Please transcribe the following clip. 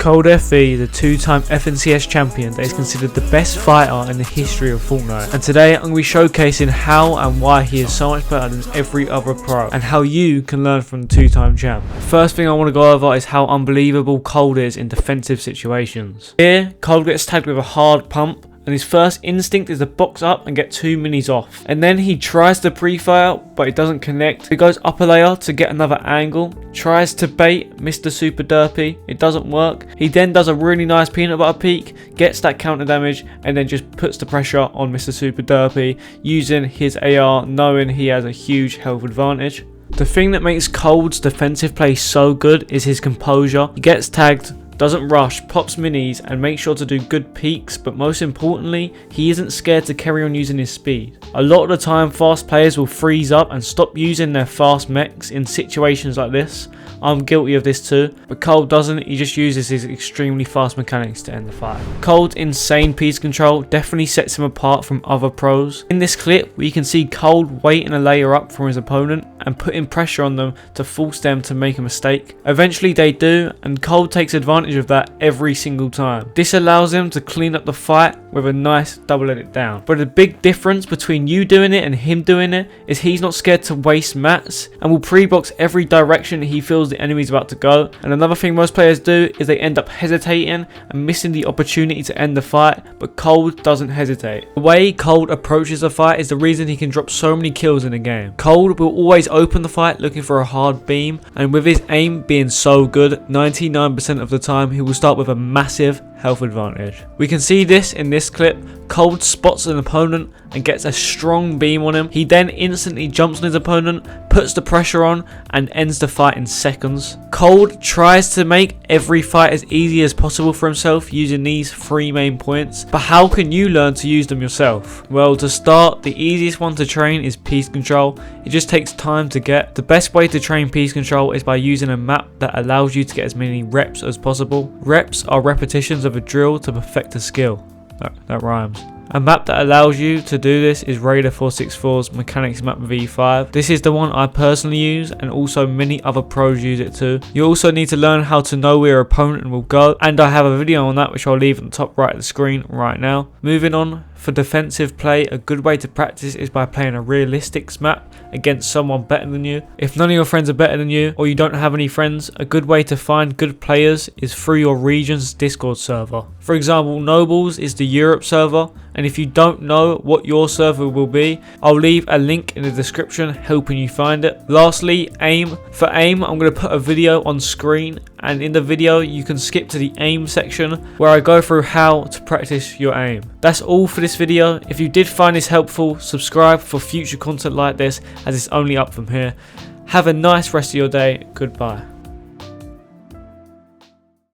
COLDfv, the two-time FNCS champion that is considered the best fighter in the history of Fortnite. And today I'm going to be showcasing how and why he is so much better than every other pro, and how you can learn from the two-time champ. First thing I want to go over is how unbelievable Cold is in defensive situations. Here, Cold gets tagged with a hard pump, and his first instinct is to box up and get 2 minis off. And then he tries to pre-fire, but it doesn't connect. He goes up a layer to get another angle, tries to bait Mr. Super Derpy, it doesn't work. He then does a really nice peanut butter peek, gets that counter damage, and then just puts the pressure on Mr. Super Derpy using his AR, knowing he has a huge health advantage. The thing that makes Cold's defensive play so good is his composure. He gets tagged, doesn't rush, pops minis, and makes sure to do good peeks, but most importantly, he isn't scared to carry on using his speed. A lot of the time, fast players will freeze up and stop using their fast mechs in situations like this. I'm guilty of this too, but Cold doesn't. He just uses his extremely fast mechanics to end the fight. Cold's insane piece control definitely sets him apart from other pros. In this clip, we can see Cold waiting a layer up from his opponent and putting pressure on them to force them to make a mistake. Eventually they do, and Cold takes advantage of that every single time. This allows him to clean up the fight with a nice double edit down. But the big difference between you doing it and him doing it is he's not scared to waste mats and will pre-box every direction he feels the enemy's about to go. And another thing most players do is they end up hesitating and missing the opportunity to end the fight, but Cold doesn't hesitate. The way Cold approaches a fight is the reason he can drop so many kills in a game. Cold will always open the fight looking for a hard beam, and with his aim being so good, 99% of the time he will start with a massive health advantage. We can see this in this clip. Cold spots an opponent and gets a strong beam on him. He then instantly jumps on his opponent, puts the pressure on, and ends the fight in seconds. Cold tries to make every fight as easy as possible for himself using these 3 main points, but how can you learn to use them yourself? Well, to start, the easiest one to train is piece control. It just takes time to get. The best way to train piece control is by using a map that allows you to get as many reps as possible. Reps are repetitions of a drill to perfect a skill. That rhymes. A map that allows you to do this is Raider 464's Mechanics Map V5. This is the one I personally use, and also many other pros use it too. You also need to learn how to know where your opponent will go, and I have a video on that which I'll leave at the top right of the screen right now. Moving on, for defensive play, a good way to practice is by playing a realistic map against someone better than you. If none of your friends are better than you, or you don't have any friends, a good way to find good players is through your region's Discord server. For example, Nobles is the Europe server, and if you don't know what your server will be, I'll leave a link in the description helping you find it. Lastly, aim. For aim, I'm going to put a video on screen, and in the video you can skip to the aim section where I go through how to practice your aim. That's all for this video. If you did find this helpful, subscribe for future content like this, as it's only up from here. Have a nice rest of your day. Goodbye.